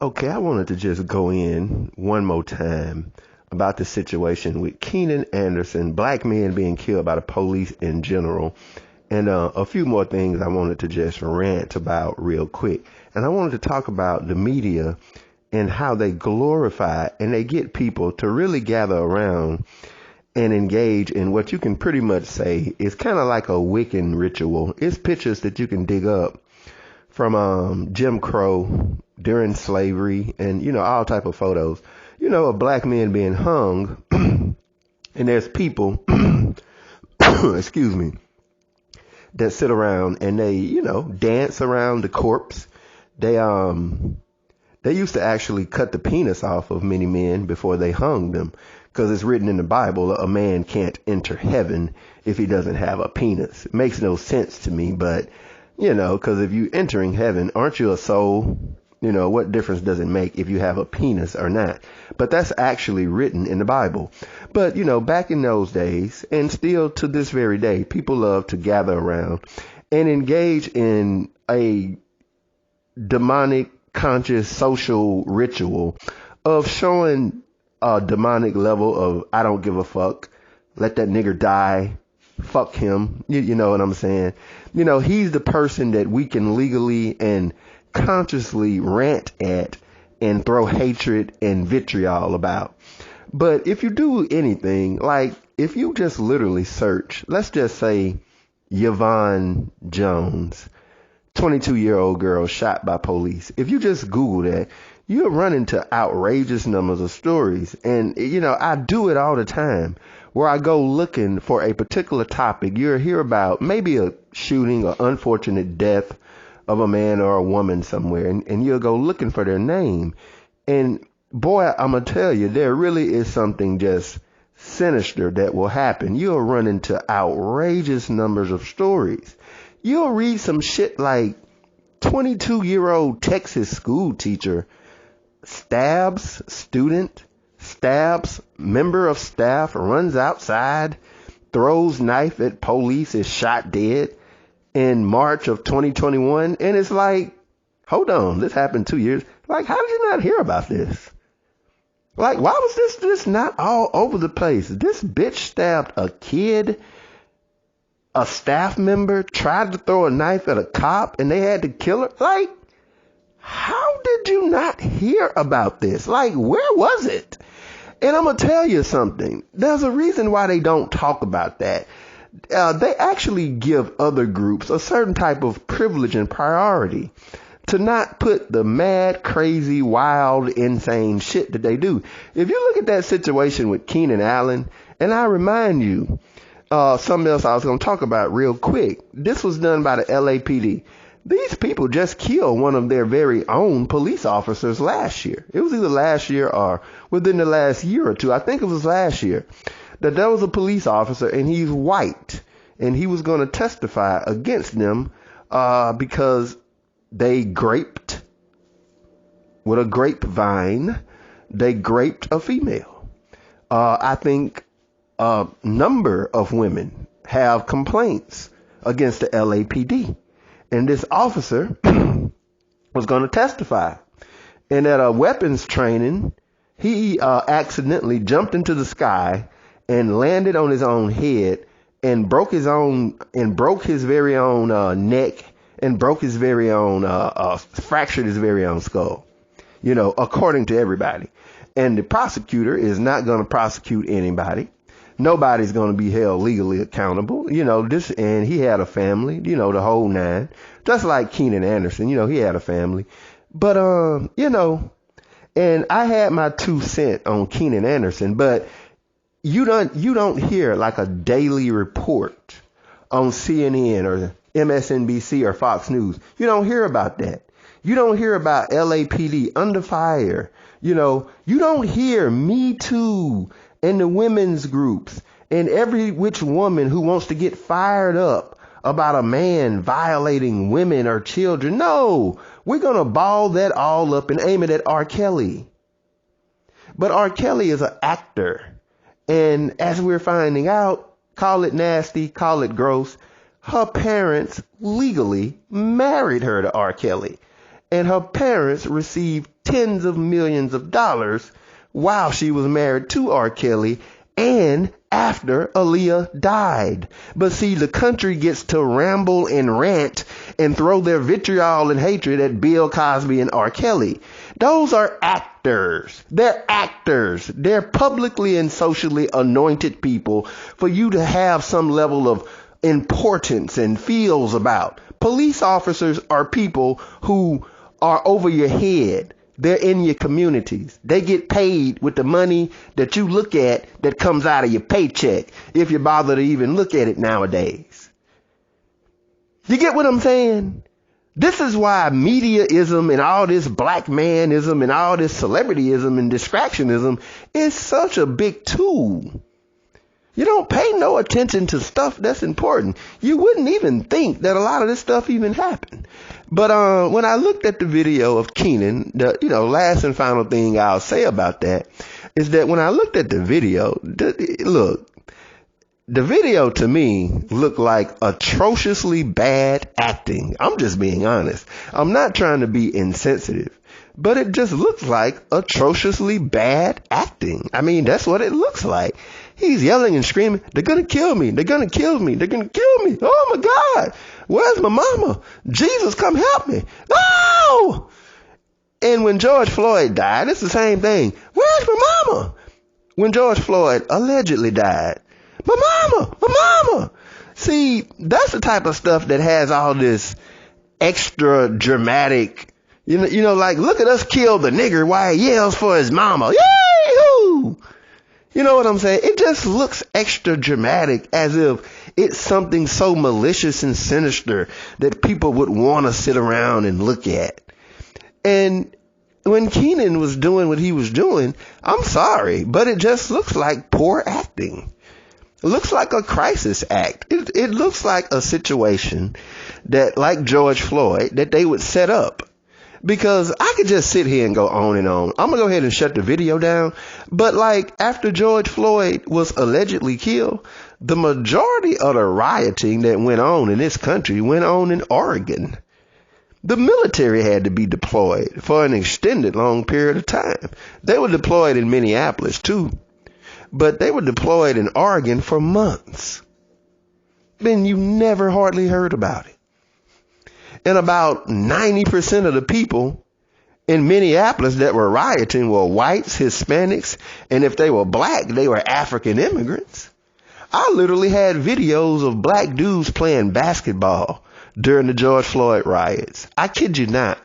Okay, I wanted to just go in one more time about the situation with Keenan Anderson, black men being killed by the police in general, and a few more things I wanted to just rant about real quick. And I wanted to talk about the media and how they glorify and they get people to really gather around and engage in what you can pretty much say is kind of like a Wiccan ritual. It's pictures that you can dig up from Jim Crow during slavery and, all type of photos, of black men being hung. And there's people, excuse me, that sit around and they, dance around the corpse. They used to actually cut the penis off of many men before they hung them, because it's written in the Bible, a man can't enter heaven if he doesn't have a penis. It makes no sense to me, but because if you entering heaven, aren't you a soul? What difference does it make if you have a penis or not? But that's actually written in the Bible. But, back in those days, and still to this very day, people love to gather around and engage in a demonic, conscious, social ritual of showing a demonic level of, I don't give a fuck, let that nigger die, fuck him, you know what I'm saying? He's the person that we can legally and consciously rant at and throw hatred and vitriol about. But if you do anything, like if you just literally search, let's just say Yvonne Jones, 22-year-old girl shot by police. If you just Google that, you'll run into outrageous numbers of stories. And, I do it all the time where I go looking for a particular topic. You'll hear about maybe a shooting or unfortunate death of a man or a woman somewhere, and you'll go looking for their name. And boy, I'm going to tell you, there really is something just sinister that will happen. You'll run into outrageous numbers of stories. You'll read some shit like 22-year-old Texas school teacher stabs student, stabs member of staff, runs outside, throws knife at police, is shot dead in March of 2021. And it's like, hold on, this happened 2 years. Like, how did you not hear about this? Like, why was this not all over the place? This bitch stabbed a kid, a staff member, tried to throw a knife at a cop, and they had to kill her. Like, how did you not hear about this? Like, where was it? And I'm going to tell you something. There's a reason why they don't talk about that. They actually give other groups a certain type of privilege and priority to not put the mad, crazy, wild, insane shit that they do. If you look at that situation with Keenan Allen, and I remind you, something else I was going to talk about real quick. This was done by the LAPD. These people just killed one of their very own police officers last year. It was either last year or within the last year or two. I think it was last year that there was a police officer, and he's white, and he was going to testify against them because they graped with a grapevine. They graped a female. I think a number of women have complaints against the LAPD. And this officer was going to testify. And at a weapons training, he accidentally jumped into the sky and landed on his own head and broke his very own neck and broke his very own, fractured his very own skull, according to everybody. And the prosecutor is not going to prosecute anybody. Nobody's going to be held legally accountable, and he had a family, the whole nine, just like Keenan Anderson, he had a family. But, and I had my 2 cents on Keenan Anderson, but you don't hear like a daily report on CNN or MSNBC or Fox News. You don't hear about that. You don't hear about LAPD under fire. You don't hear Me Too and the women's groups and every which woman who wants to get fired up about a man violating women or children. No, we're going to ball that all up and aim it at R. Kelly. But R. Kelly is an actor. And as we're finding out, call it nasty, call it gross, her parents legally married her to R. Kelly. And her parents received tens of millions of dollars while she was married to R. Kelly and after Aaliyah died. But see, the country gets to ramble and rant and throw their vitriol and hatred at Bill Cosby and R. Kelly. Those are actors. They're actors. They're publicly and socially anointed people for you to have some level of importance and feels about. Police officers are people who are over your head. They're in your communities. They get paid with the money that you look at that comes out of your paycheck, if you bother to even look at it nowadays. You get what I'm saying? This is why mediaism and all this black manism and all this celebrityism and distractionism is such a big tool. You don't pay no attention to stuff that's important. You wouldn't even think that a lot of this stuff even happened. But when I looked at the video of Keenan, the last and final thing I'll say about that is that when I looked at the video, the video to me looked like atrociously bad acting. I'm just being honest. I'm not trying to be insensitive, but it just looks like atrociously bad acting. I mean, that's what it looks like. He's yelling and screaming, "They're going to kill me. They're going to kill me. They're going to kill me. Oh, my God. Where's my mama? Jesus, come help me. Oh!" And when George Floyd died, it's the same thing. Where's my mama? When George Floyd allegedly died, my mama. See, that's the type of stuff that has all this extra dramatic, like, look at us kill the nigger while he yells for his mama. Yay-hoo! You know what I'm saying? It just looks extra dramatic, as if it's something so malicious and sinister that people would want to sit around and look at. And when Keenan was doing what he was doing, I'm sorry, but it just looks like poor acting. It looks like a crisis act. It looks like a situation that, like George Floyd, that they would set up. Because I could just sit here and go on and on. I'm going to go ahead and shut the video down. But like after George Floyd was allegedly killed, the majority of the rioting that went on in this country went on in Oregon. The military had to be deployed for an extended long period of time. They were deployed in Minneapolis too, but they were deployed in Oregon for months. Then you never hardly heard about it. And about 90% of the people in Minneapolis that were rioting were whites, Hispanics, and if they were black, they were African immigrants. I literally had videos of black dudes playing basketball during the George Floyd riots. I kid you not.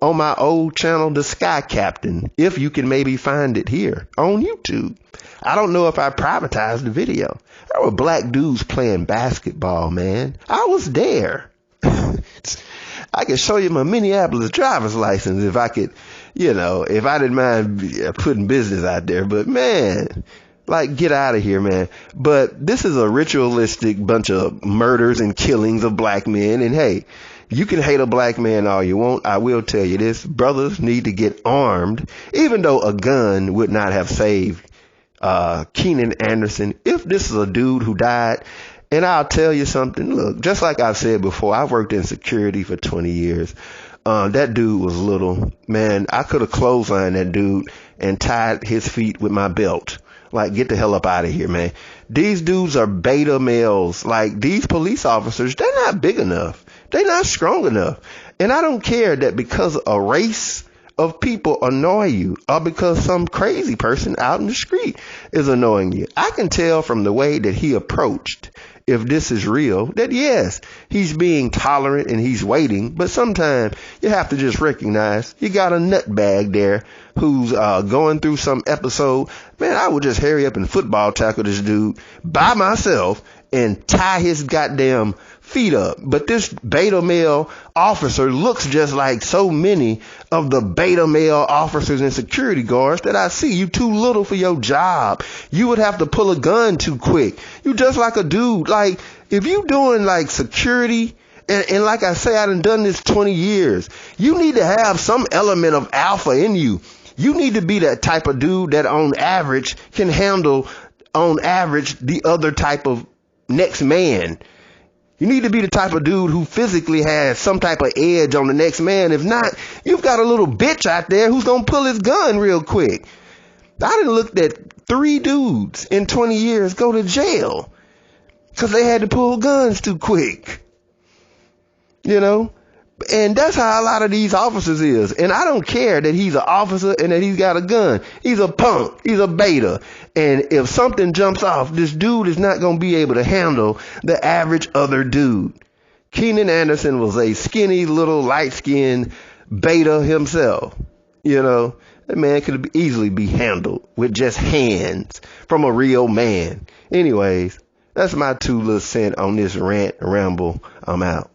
On my old channel, The Sky Captain, if you can maybe find it here on YouTube. I don't know if I privatized the video. There were black dudes playing basketball, man. I was there. I could show you my Minneapolis driver's license if I could, if I didn't mind putting business out there. But man, like, get out of here, man. But this is a ritualistic bunch of murders and killings of black men. And hey, you can hate a black man all you want. I will tell you this. Brothers need to get armed, even though a gun would not have saved Keenan Anderson. If this is a dude who died. And I'll tell you something. Look, just like I've said before, I've worked in security for 20 years. That dude was little. Man, I could have clotheslined that dude and tied his feet with my belt. Like, get the hell up out of here, man. These dudes are beta males. Like, these police officers, they're not big enough. They're not strong enough. And I don't care that because a race of people annoy you or because some crazy person out in the street is annoying you. I can tell from the way that he approached, if this is real, that yes, he's being tolerant and he's waiting. But sometimes you have to just recognize you got a nutbag there who's going through some episode. Man, I would just hurry up and football tackle this dude by myself and tie his goddamn feet up. But this beta male officer looks just like so many of the beta male officers and security guards that I see. You too little for your job. You would have to pull a gun too quick. You just like a dude. Like, if you doing like security, and like I say, I done this 20 years, you need to have some element of alpha in you. You need to be that type of dude that on average can handle, on average, the other type of next man. You need to be the type of dude who physically has some type of edge on the next man. If not, you've got a little bitch out there who's going to pull his gun real quick. I done looked at 3 dudes in 20 years go to jail because they had to pull guns too quick. You know? And that's how a lot of these officers is. And I don't care that he's an officer and that he's got a gun. He's a punk. He's a beta. And if something jumps off, this dude is not going to be able to handle the average other dude. Keenan Anderson was a skinny little light-skinned beta himself. You know, that man could easily be handled with just hands from a real man. Anyways, that's my 2 little cents on this rant ramble. I'm out.